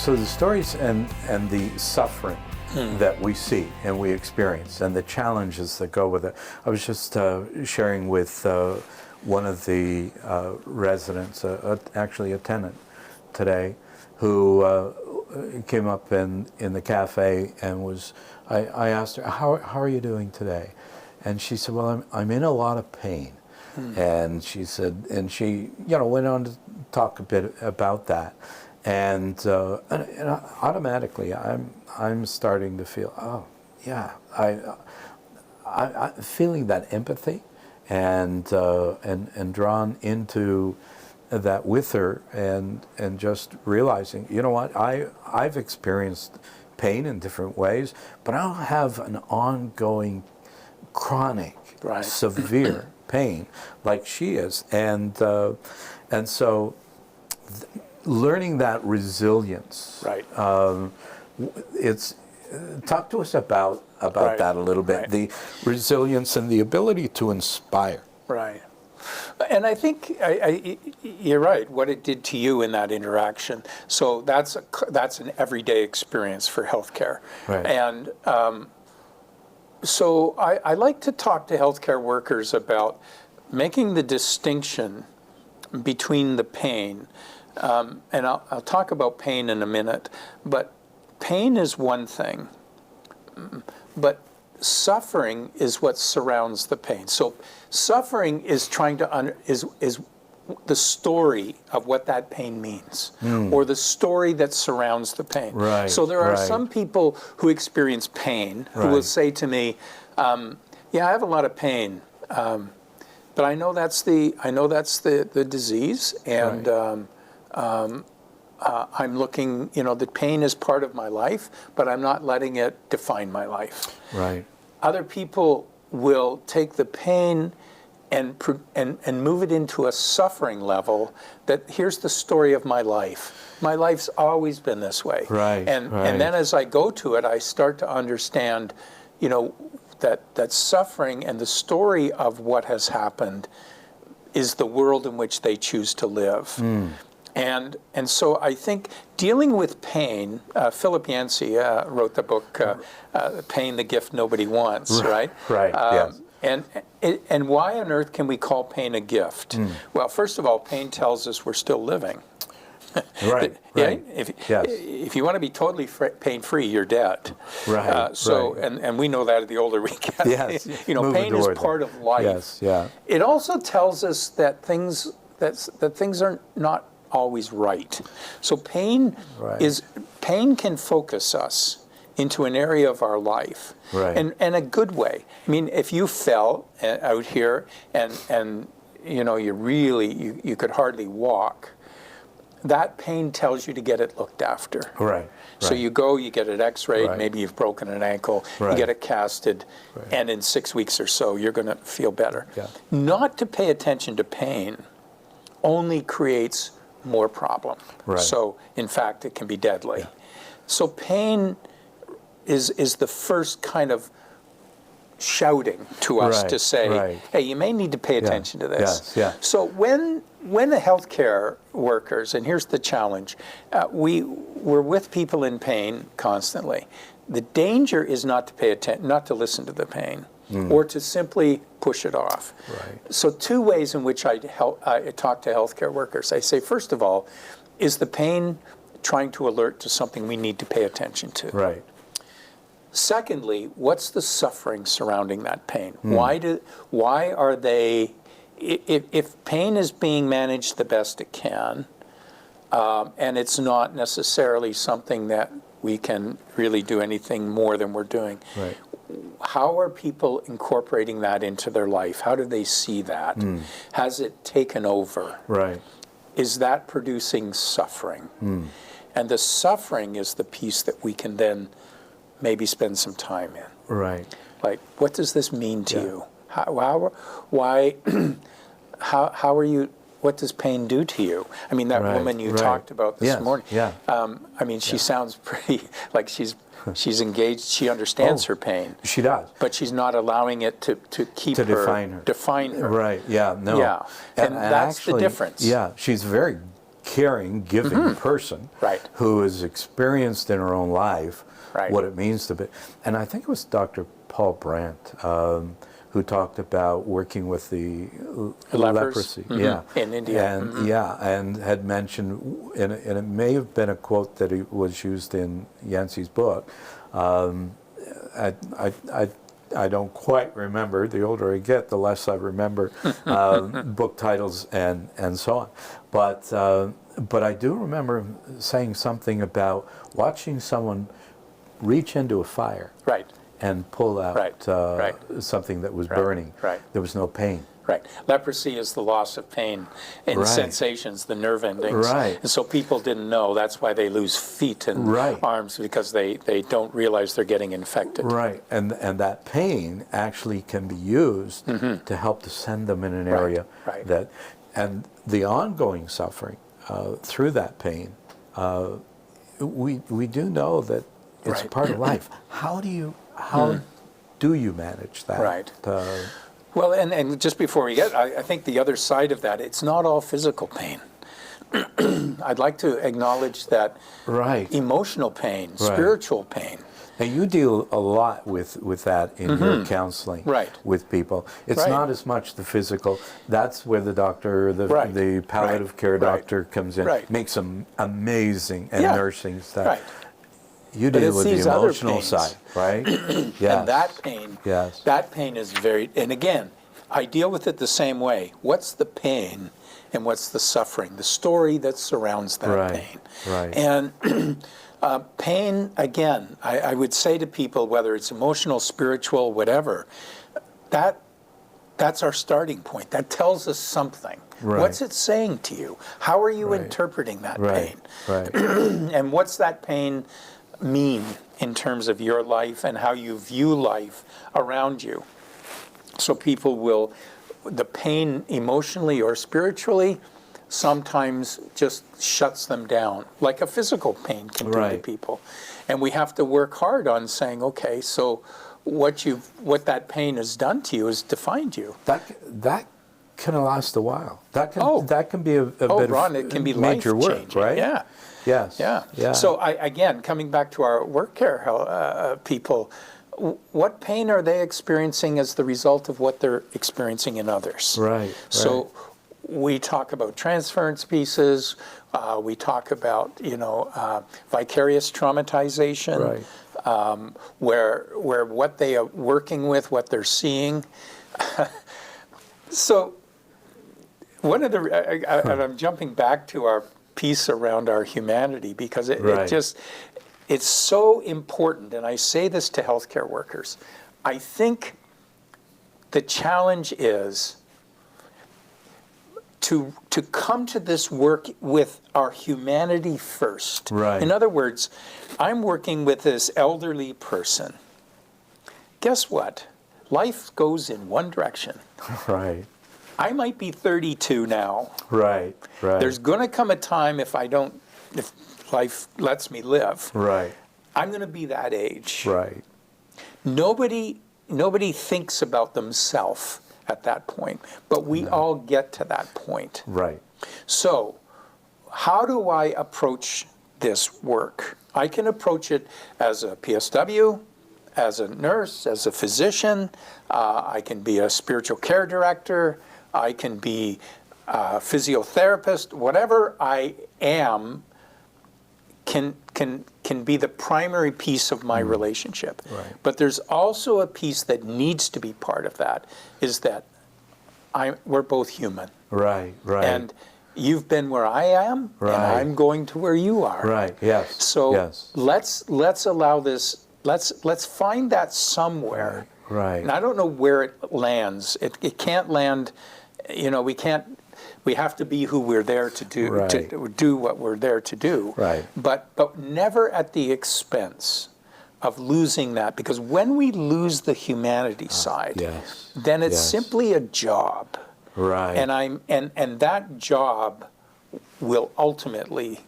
So the stories and the suffering that we see and we experience and the challenges that go with it. I was just sharing with one of the residents, actually a tenant today, who came up in the cafe and I asked her, how are you doing today? And she said, well, I'm in a lot of pain. And she said, and she went on to talk a bit about that. And automatically I'm starting to feel, oh yeah, I'm feeling that empathy and drawn into that with her, and just realizing, you know what, I've experienced pain in different ways, but I don't have an ongoing chronic severe pain like she is, and so learning that resilience, it's talk to us about that a little bit, the resilience and the ability to inspire. Right. And I think you're right, what it did to you in that interaction. So that's an everyday experience for healthcare. Right. And so I like to talk to healthcare workers about making the distinction between the pain. And I'll talk about pain in a minute, but pain is one thing, but suffering is what surrounds the pain. So suffering is trying to is the story of what that pain means, or the story that surrounds the pain. Right, so there are some people who experience pain who will say to me, "Yeah, I have a lot of pain, but I know that's the disease, and I'm looking, the pain is part of my life, but I'm not letting it define my life." Right. Other people will take the pain and move it into a suffering level, that here's the story of my life. My life's always been this way. Right. And then as I go to it, I start to understand, that suffering and the story of what has happened is the world in which they choose to live. And so I think dealing with pain, Philip Yancey wrote the book, Pain, the Gift Nobody Wants, right? Right, yes. And why on earth can we call pain a gift? Well, first of all, pain tells us we're still living. Right. If you want to be totally pain-free, you're dead. Right. And we know that the older we get. Yes. Pain is part of life. Yes. Yeah. It also tells us that things are not always right. So pain can focus us into an area of our life, and a good way. I mean, if you fell out here and you could hardly walk, that pain tells you to get it looked after. Right. So you go, you get it x-rayed, maybe you've broken an ankle, you get it casted, and in 6 weeks or so, you're going to feel better. Yeah. Not to pay attention to pain only creates more problem. Right. So, in fact, it can be deadly. Yeah. So pain is the first kind of shouting to us to say, hey, you may need to pay attention to this. Yes. Yeah. So when the healthcare workers, and here's the challenge, we're with people in pain constantly. The danger is not to pay attention, not to listen to the pain, or to simply push it off. Right. So two ways in which I talk to healthcare workers. I say, first of all, is the pain trying to alert to something we need to pay attention to? Right. Secondly, what's the suffering surrounding that pain? Why are they, if pain is being managed the best it can, and it's not necessarily something that we can really do anything more than we're doing, how are people incorporating that into their life? How do they see that? Has it taken over? Right. Is that producing suffering? And the suffering is the piece that we can then maybe spend some time in. Right. Like, what does this mean to you? Why? How are you? What does pain do to you? I mean, that woman you talked about this morning. Yeah. I mean, she sounds pretty like she's engaged. She understands her pain. She does. But she's not allowing it to keep define her. Define her. Right. Yeah. No. Yeah. And that's actually, the difference. Yeah. She's very caring, giving person Right. who has experienced in her own life Right. what it means to be. And I think it was Dr. Paul Brandt who talked about working with the Lepers? leprosy, yeah, In India. and and had mentioned, and it may have been a quote that was used in Yancey's book. I don't quite remember. The older I get, the less I remember book titles and so on. But I do remember him saying something about watching someone reach into a fire Right. and pull out something that was burning. Right. There was no pain. Right. Leprosy is the loss of pain and Right. sensations, the nerve endings. Right. And so people didn't know. That's why they lose feet and Right. arms, because they don't realize they're getting infected. Right, and that pain actually can be used to help to send them in an area Right. that, and the ongoing suffering through that pain, we do know that it's Right. part of life. How do you manage that? Right. Well, and just before we get, I think the other side of that, it's not all physical pain. I'd like to acknowledge that Right. emotional pain, spiritual pain. And you deal a lot with that in your counseling Right. with people. It's Right. not as much the physical. That's where the doctor, Right. the palliative Right. care Right. doctor comes in, Right. makes some amazing and Yeah. nursing stuff. Right. You But deal it's with the these other emotional pains. side, right? Yes. And that pain is very, and again, I deal with it the same way. What's the pain and what's the suffering? The story that surrounds that Right, pain. right. And pain, again, I would say to people, whether it's emotional, spiritual, whatever, that's our starting point. That tells us something. Right. What's it saying to you? How are you Right. interpreting that Right, pain? right. And what's that pain mean in terms of your life and how you view life around you? So people will, the pain emotionally or spiritually sometimes just shuts them down, like a physical pain can do to Right. people. And we have to work hard on saying, okay, so what that pain has done to you has defined you. That can last a while. That can be a Oh, bit Ron, of it can be major work, life-changing. right? Yeah. Yes. Yeah. Yeah. So again, coming back to our work care people, what pain are they experiencing as the result of what they're experiencing in others? Right. So we talk about transference pieces. We talk about vicarious traumatization, where what they are working with, what they're seeing. So one of the and I'm jumping back to our piece around our humanity, because it's so important, and I say this to healthcare workers. I think the challenge is to come to this work with our humanity first. Right. In other words, I'm working with this elderly person. Guess what? Life goes in one direction. Right. I might be 32 now. Right. Right. There's going to come a time if life lets me live, Right. I'm going to be that age. Right. Nobody thinks about themselves at that point, but we all get to that point. Right. So how do I approach this work? I can approach it as a PSW, as a nurse, as a physician. I can be a spiritual care director. I can be a physiotherapist. Whatever I am can be the primary piece of my relationship. Right. But there's also a piece that needs to be part of that, is that we're both human. Right. Right. And you've been where I am, Right. and I'm going to where you are. Right. Yes. So yes. let's allow this. Let's find that somewhere. Right. And I don't know where it lands. It can't land. We can't. We have to be who we're there to do. Right. To do what we're there to do. Right. But never at the expense of losing that, because when we lose the humanity side, Yes. then it's Yes. simply a job. Right. And that job will ultimately,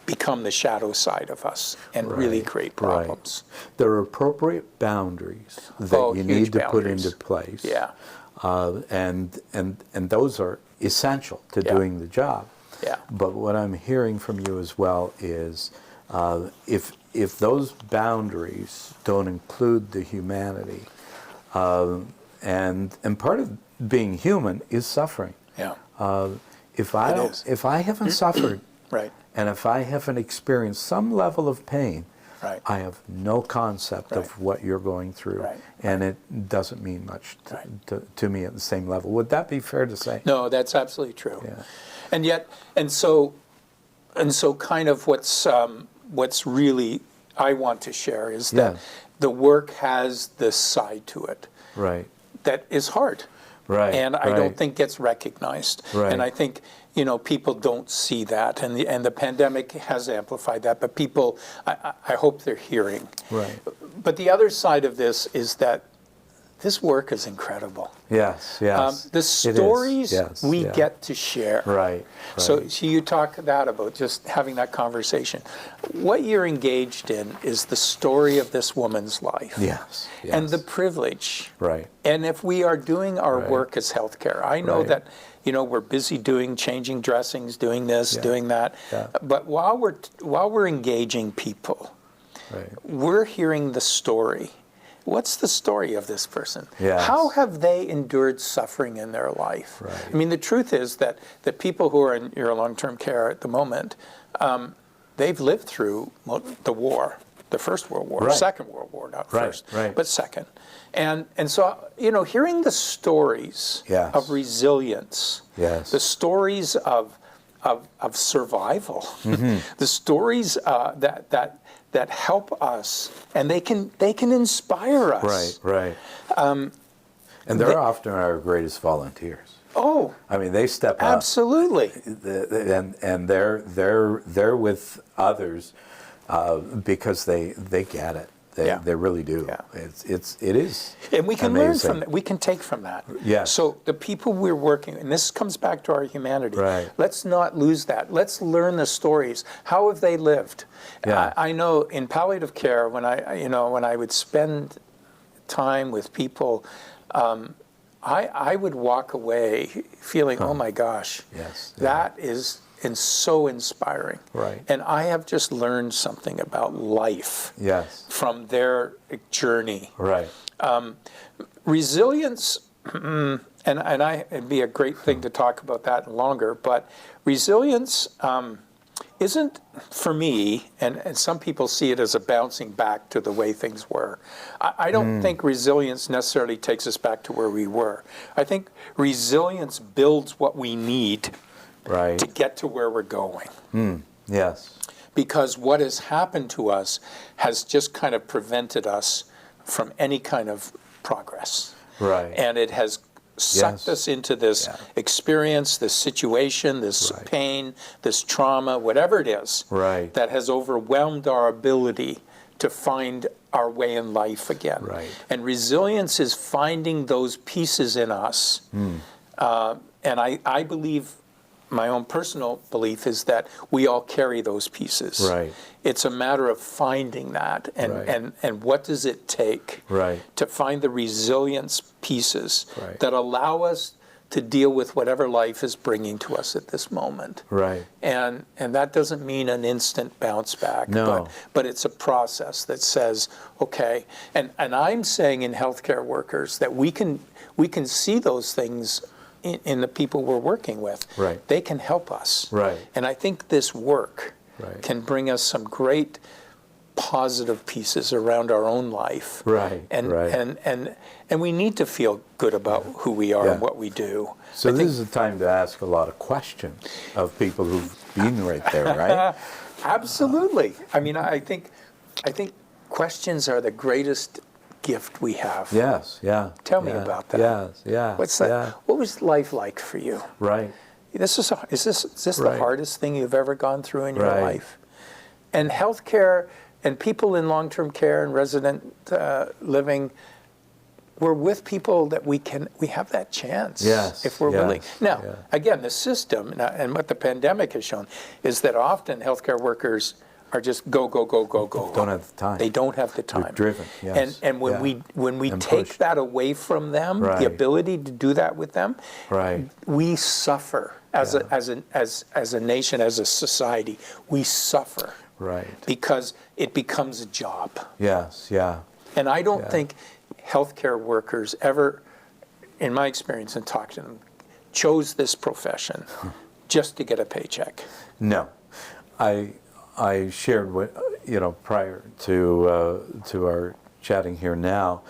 become the shadow side of us and really create problems. Right. There are appropriate boundaries that you huge need to put boundaries. into place. Yeah. And those are essential to Yeah. doing the job. Yeah. But what I'm hearing from you as well is if those boundaries don't include the humanity, and part of being human is suffering. Yeah. If I haven't suffered, Right. and if I haven't experienced some level of pain, Right. I have no concept Right. of what you're going through, Right. and it doesn't mean much Right. to me at the same level. Would that be fair to say? No, that's absolutely true. Yeah. And so kind of what's really I want to share is that Yes. the work has this side to it Right. that is hard. Right. And I don't think gets recognized. Right. And I think, people don't see that. And the pandemic has amplified that. But people, I hope they're hearing. Right. But the other side of this is that this work is incredible. Yes. Yes. The stories we yeah. get to share. Right. So you talk about just having that conversation. What you're engaged in is the story of this woman's life. Yes. Yes. And the privilege. Right. And if we are doing our Right. work as healthcare, I know Right. that, we're busy changing dressings, doing this, doing that. Yeah. But while we're engaging people, Right. we're hearing the story. What's the story of this person? Yes. How have they endured suffering in their life? Right. I mean, the truth is that the people who are in your long-term care at the moment, they've lived through the war, the First World War, Right. Second World War, not Right, first, right. but second. And so, hearing the stories Yes. of resilience, Yes. the stories of survival, Mm-hmm. the stories that help us, and they can inspire us. Right. Right. And they're often our greatest volunteers. Oh, I mean, they step up. absolutely. And they're with others because they get it. They really do. Yeah. It is. And we can learn amazing. from that. We can take from that. Yes. So the people we're working, and this comes back to our humanity. Right. Let's not lose that. Let's learn the stories. How have they lived? Yeah. I know in palliative care, when I would spend time with people, I would walk away feeling, oh my gosh, Yes. that is so inspiring. Right. And I have just learned something about life Yes. from their journey. Right. Resilience, it'd be a great thing to talk about that longer, but resilience isn't, for me, and some people see it as a bouncing back to the way things were. I don't think resilience necessarily takes us back to where we were. I think resilience builds what we need Right. to get to where we're going. Yes. Because what has happened to us has just kind of prevented us from any kind of progress. Right. And it has sucked Yes. us into this experience, this situation, this Right. pain, this trauma, whatever it is, Right. that has overwhelmed our ability to find our way in life again. Right. And resilience is finding those pieces in us. And I believe, my own personal belief is that we all carry those pieces. Right. It's a matter of finding that and, Right. and what does it take Right. to find the resilience pieces Right. that allow us to deal with whatever life is bringing to us at this moment. Right. And that doesn't mean an instant bounce back, No. but it's a process that says, okay, and I'm saying in healthcare workers that we can see those things in the people we're working with. Right. They can help us. Right. And I think this work Right. can bring us some great positive pieces around our own life. Right. And Right. and we need to feel good about who we are and what we do. So this is a time to ask a lot of questions of people who've been right there, right? Absolutely. I mean, I think questions are the greatest gift we have. Yes. Yeah. Tell me about that. Yes. Yeah. What's that? Yeah. What was life like for you? Right. Is this Right. the hardest thing you've ever gone through in your Right. life? And healthcare and people in long-term care and resident living, we're with people that we have that chance Yes, if we're yes, willing. Now, yeah. again, the system and what the pandemic has shown is that often healthcare workers are just go, go, go, go, go. Don't have the time. They don't have the time. They're driven, yes. And when we And take push. that away from them, Right. the ability to do that with them, Right. we suffer as a nation, as a society. We suffer Right. because it becomes a job. Yes, yeah. And I don't think healthcare workers ever, in my experience and talking to them, chose this profession just to get a paycheck. No. I shared what, prior to our chatting here now,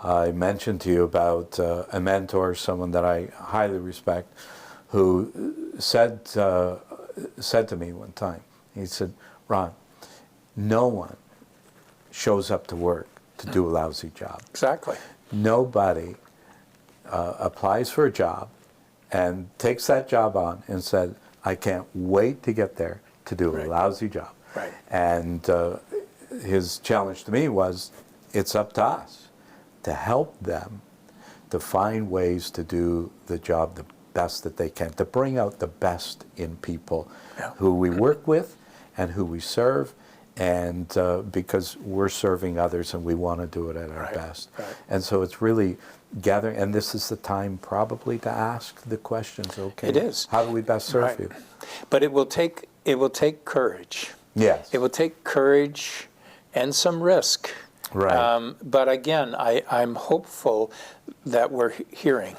I mentioned to you about a mentor, someone that I highly respect, who said to me one time, he said, Ron, no one shows up to work to do a lousy job. Exactly. Nobody applies for a job and takes that job on and said, I can't wait to get there to do a lousy job. Right. And his challenge to me was, it's up to us to help them to find ways to do the job the best that they can, to bring out the best in people who we work with and who we serve, and because we're serving others and we want to do it at our best. Right. And so it's really gathering, and this is the time probably to ask the questions, okay? It is. How do we best serve you? But it will take courage. Yes. It will take courage and some risk. Right. But again, I'm hopeful that we're hearing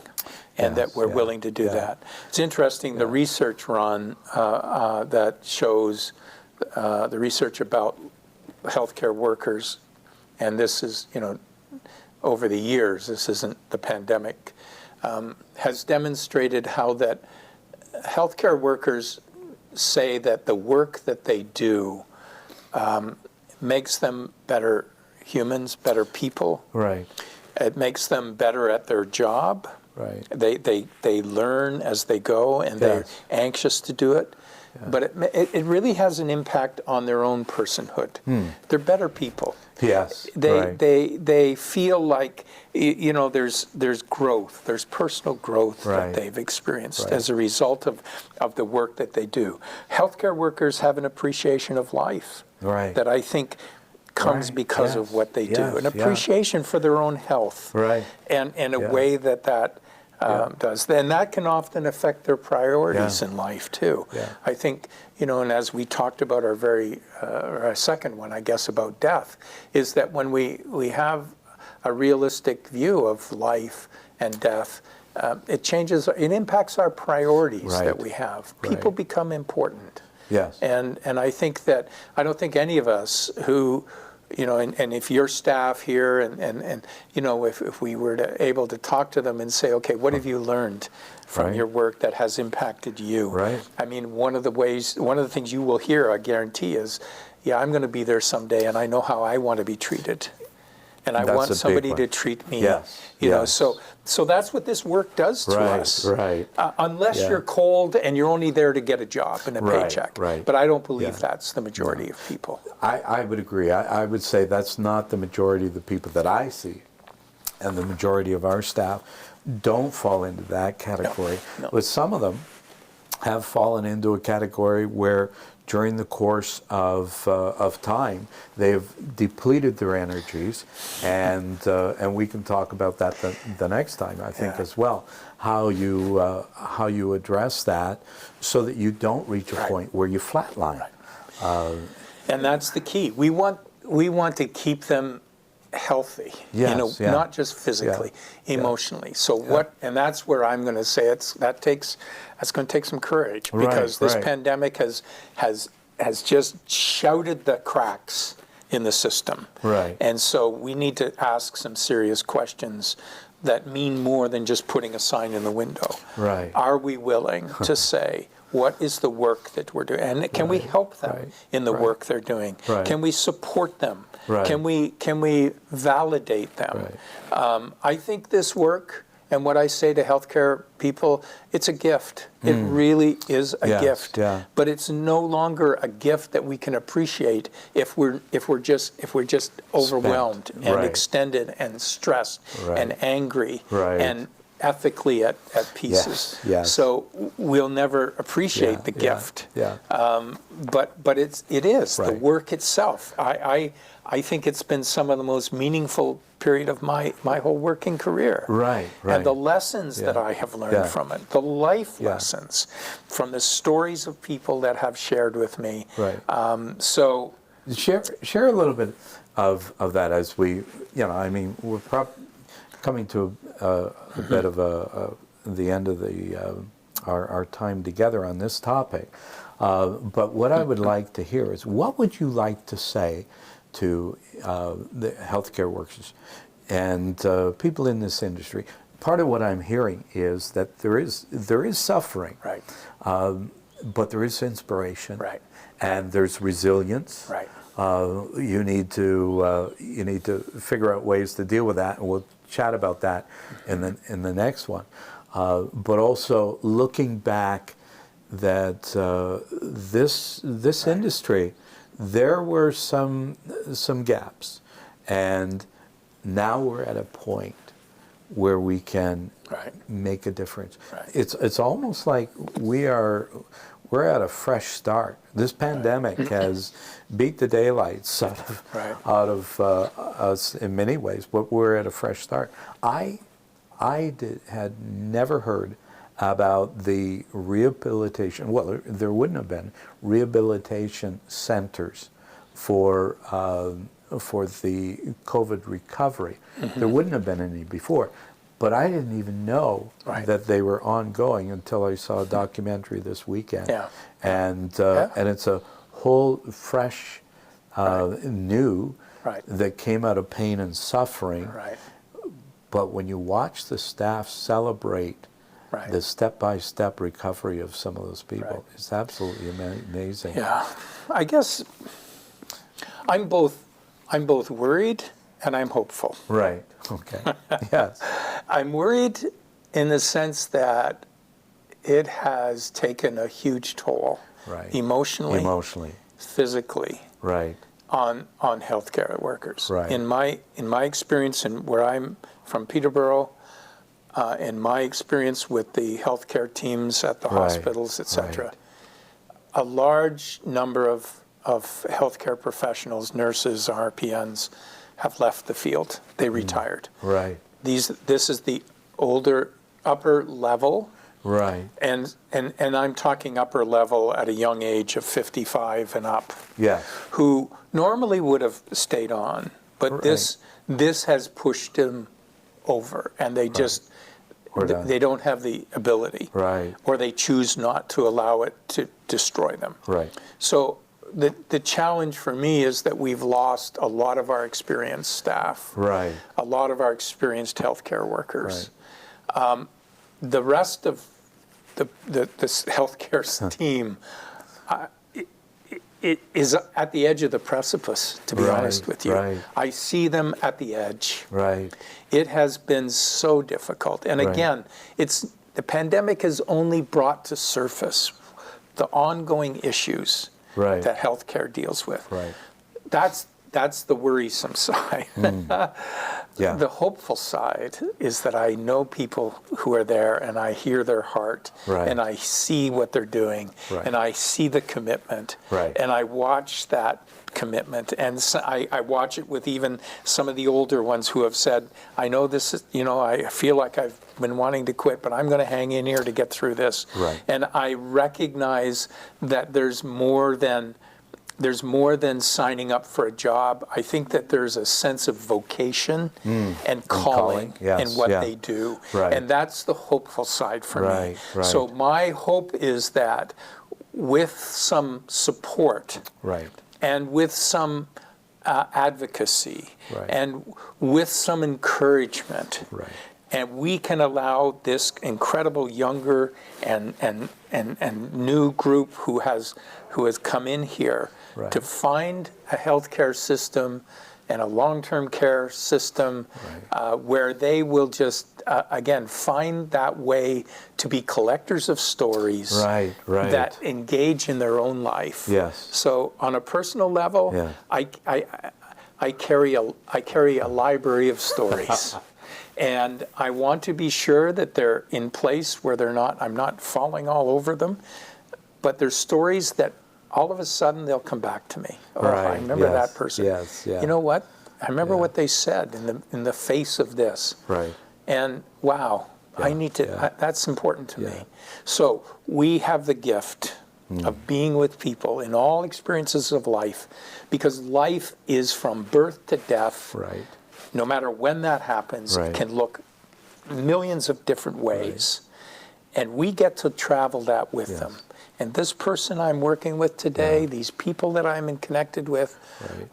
and that we're willing to do that. It's interesting, the research, Ron, that shows the research about healthcare workers, and this is, over the years, this isn't the pandemic, has demonstrated how that healthcare workers say that the work that they do makes them better humans, better people. Right. It makes them better at their job. Right. They learn as they go, and they're anxious to do it. Yeah. But it really has an impact on their own personhood. They're better people. Yes. They feel like there's growth. There's personal growth that they've experienced as a result of the work that they do. Healthcare workers have an appreciation of life that I think comes because of what they do. An appreciation for their own health. And in a way that does. And that can often affect their priorities in life, too. I think, and as we talked about our second one, I guess, about death, is that when we have a realistic view of life and death, it impacts our priorities that we have. People become important. Yes. And I think that, I don't think any of us who, and if your staff here and if we were able to talk to them and say, okay, what have you learned from your work that has impacted you? I mean, one of the things you will hear, I guarantee, is, I'm going to be there someday, and I know how I want to be treated. And I want somebody to treat me. So that's what this work does to us. Unless you're cold and you're only there to get a job and a paycheck. But I don't believe that's the majority of people. I would agree. I would say that's not the majority of the people that I see. And the majority of our staff don't fall into that category. No. But some of them have fallen into a category where during the course of time, they've depleted their energies, and we can talk about that the next time, I think, as well. How you address that so that you don't reach a point where you flatline. And that's the key. We want to keep them healthy, not just physically, emotionally. So and that's where I'm going to say that's going to take some courage, because this pandemic has just shouted the cracks in the system. And so we need to ask some serious questions that mean more than just putting a sign in the window. Are we willing to say, what is the work that we're doing? And can we help them in the work they're doing? Can we support them? Can we validate them? I think this work, and what I say to healthcare people, it's a gift. It really is a gift. But it's no longer a gift that we can appreciate if we're just overwhelmed and extended and stressed and angry ethically at pieces. Yes. So we'll never appreciate the gift. Yeah. But it is the Right. work itself. I think it's been some of the most meaningful period of my whole working career. Right. And the lessons that I have learned from it, the life lessons from the stories of people that have shared with me. Right. So Share a little bit of that as we, I mean, we're coming to a bit of the end of our time together on this topic. But what I would like to hear is, what would you like to say to the healthcare workers and people in this industry? Part of what I'm hearing is that there is suffering, right. But there is inspiration, Right. and there's resilience. Right. You need to figure out ways to deal with that, and we'll chat about that in the next one. But also looking back, that this industry, there were some gaps, and now we're at a point where we can make a difference. Right. It's almost like we're at a fresh start. This pandemic has beat the daylights out of us in many ways, but we're at a fresh start. I had never heard about the rehabilitation. Well, there wouldn't have been rehabilitation centers for the COVID recovery. There wouldn't have been any before. But I didn't even know that they were ongoing until I saw a documentary this weekend. Yeah. And it's a whole fresh, new that came out of pain and suffering. Right. But when you watch the staff celebrate the step-by-step recovery of some of those people, it's absolutely amazing. Yeah, I guess I'm both worried and I'm hopeful. Right. Okay. Yes. I'm worried in the sense that it has taken a huge toll, emotionally, physically, on healthcare workers. Right. In my experience, and where I'm from, Peterborough, in my experience with the healthcare teams at the hospitals, etc., a large number of healthcare professionals, nurses, RPNs, have left the field. They retired. Right. This is the older, upper level. Right. And I'm talking upper level at a young age of 55 and up. Yeah. Who normally would have stayed on, but this has pushed them over, and they just they don't have the ability. Right. Or they choose not to allow it to destroy them. Right. So the challenge for me is that we've lost a lot of our experienced staff. Right. A lot of our experienced healthcare workers. Right. The rest of the healthcare team it is at the edge of the precipice, to be honest with you. Right. I see them at the edge. Right. It has been so difficult. And again, the pandemic has only brought to surface the ongoing issues that healthcare deals with. Right. That's the worrisome side. Yeah. The hopeful side is that I know people who are there, and I hear their heart, and I see what they're doing, and I see the commitment, and I watch that commitment, and so I watch it with even some of the older ones who have said, I know this is, I feel like I've been wanting to quit, but I'm going to hang in here to get through this. Right. And I recognize that there's more than signing up for a job. I think that there's a sense of vocation and calling in what they do. Right. And that's the hopeful side for me. Right. So my hope is that with some support and with some advocacy and with some encouragement, and we can allow this incredible younger and new group who has come in here to find a healthcare system and a long-term care system where they will just, again, find that way to be collectors of stories that engage in their own life. Yes. So on a personal level, I carry a library of stories. And I want to be sure that they're in place where I'm not falling all over them. But there's stories that all of a sudden they'll come back to me. Oh, I remember that person. Yes, yeah. You know what? I remember what they said in the face of this. Right. And wow, I need to, that's important to me. So we have the gift of being with people in all experiences of life, because life is from birth to death. Right. No matter when that happens, it can look millions of different ways. And we get to travel that with them. And this person I'm working with today, these people that I'm connected with,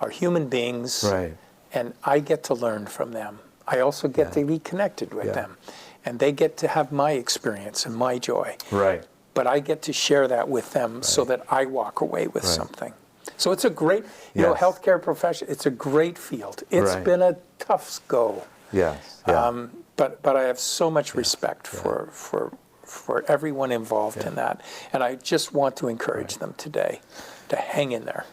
are human beings. Right. And I get to learn from them. I also get to be connected with them. And they get to have my experience and my joy. Right. But I get to share that with them so that I walk away with something. So it's a great, you know, healthcare profession, it's a great field. It's been a tough go. Yes. Yeah. But I have so much respect for everyone involved in that. And I just want to encourage them today to hang in there.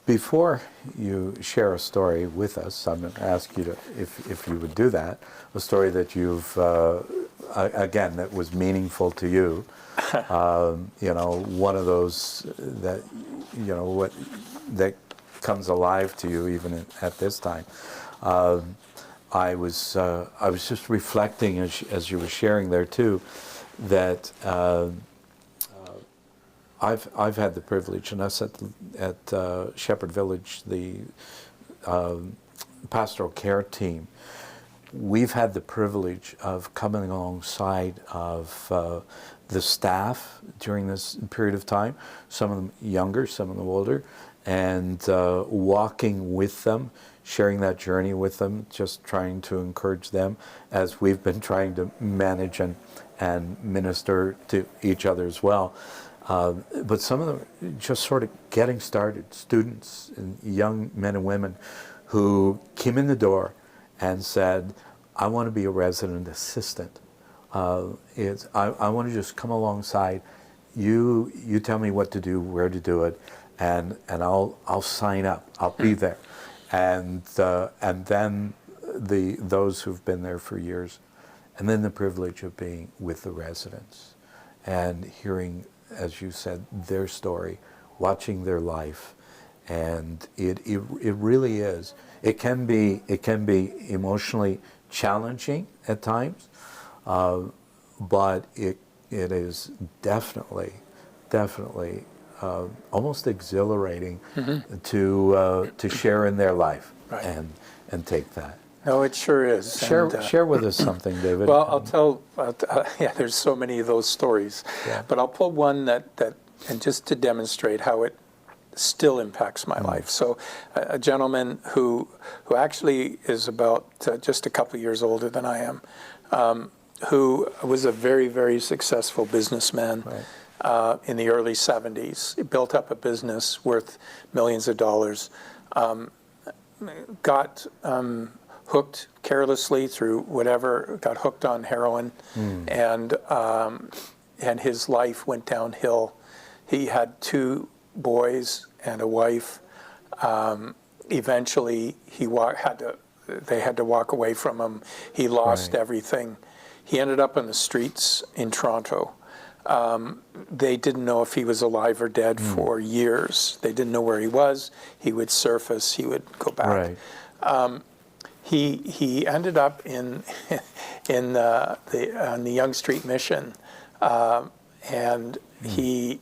Before you share a story with us, I'm going to ask you to, if you would do that, a story that you've, again, that was meaningful to you. You know, one of those that, you know, what that comes alive to you even at this time. I was just reflecting as you were sharing there too, that I've had the privilege, and us at Shepherd Village, the pastoral care team, we've had the privilege of coming alongside of the staff during this period of time, some of them younger, some of them older, and walking with them, sharing that journey with them, just trying to encourage them as we've been trying to manage and minister to each other as well. But some of them just sort of getting started, students and young men and women who came in the door and said, I want to be a resident assistant. I want to just come alongside. You tell me what to do, where to do it, and I'll sign up. I'll be there. And then those who've been there for years, and then the privilege of being with the residents and hearing, as you said, their story, watching their life, and it really is. It can be emotionally challenging at times, but it is definitely almost exhilarating to share in their life and take that. No, it sure is. Share with us something, David. Well, I'll tell. There's so many of those stories, but I'll pull one that and just to demonstrate how it still impacts my life. So, a gentleman who actually is about just a couple years older than I am, who was a very, very successful businessman in the early 70s. He built up a business worth millions of dollars. Got hooked carelessly through whatever, got hooked on heroin, and his life went downhill. He had 2 boys and a wife. Eventually, they had to walk away from him. He lost everything. He ended up on the streets in Toronto. They didn't know if he was alive or dead for years. They didn't know where he was. He would surface. He would go back. He ended up in the Yonge Street Mission, and he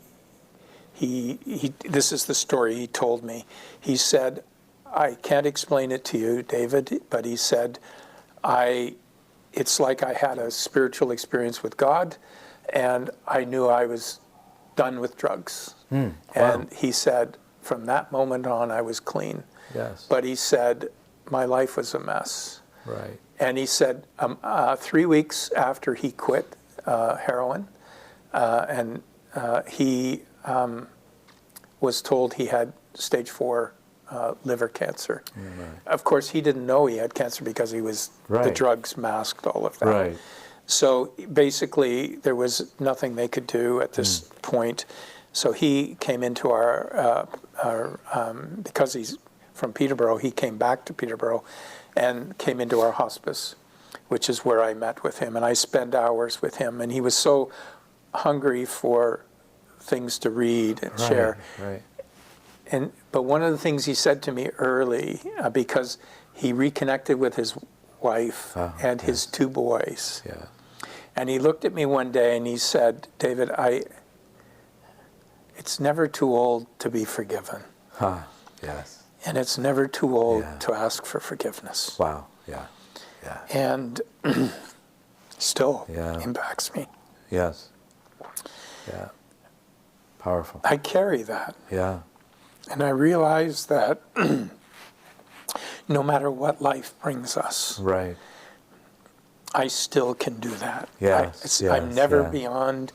this is the story he told me. He said, "I can't explain it to you, David," but he said, "It's like I had a spiritual experience with God, and I knew I was done with drugs." And he said, "From that moment on, I was clean." Yes. But he said, "My life was a mess." Right. And he said 3 weeks after he quit heroin, and he was told he had stage 4 liver cancer. Of course, he didn't know he had cancer because the drugs masked all of that. Right. So basically, there was nothing they could do at this point. So he came into our because he's from Peterborough, he came back to Peterborough and came into our hospice. which is where I met with him, and I spent hours with him, and he was so hungry for things to read and share. Right. But one of the things he said to me early, because he reconnected with his wife and his 2 boys, Yeah. and he looked at me one day and he said, David, it's never too old to be forgiven. Yes. And it's never too old to ask for forgiveness. Wow. Yeah. Yeah. And still Yeah. impacts me. Yes. Yeah. Powerful. I carry that. Yeah. And I realize that no matter what life brings us, Right. I still can do that. Yes, I'm never yeah. beyond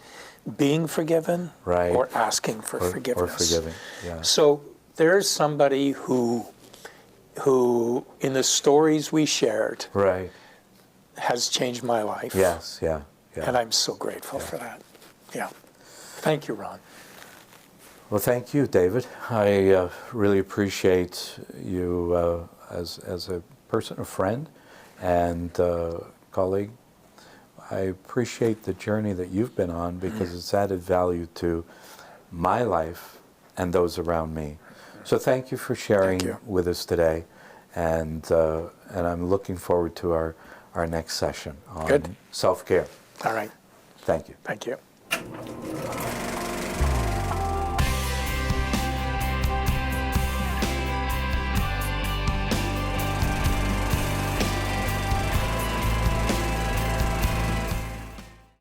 being forgiven Right. or asking for Or forgiveness. forgiving. Yeah. So there's somebody who in the stories we shared Right. has changed my life. Yes. Yeah. Yeah. And I'm so grateful for that. Yeah. Thank you, Ron. Well, thank you, David. I really appreciate you as a person, a friend, and colleague. I appreciate the journey that you've been on because it's added value to my life and those around me. So thank you for sharing with us today, and I'm looking forward to our next session on self-care. All right. Thank you. Thank you.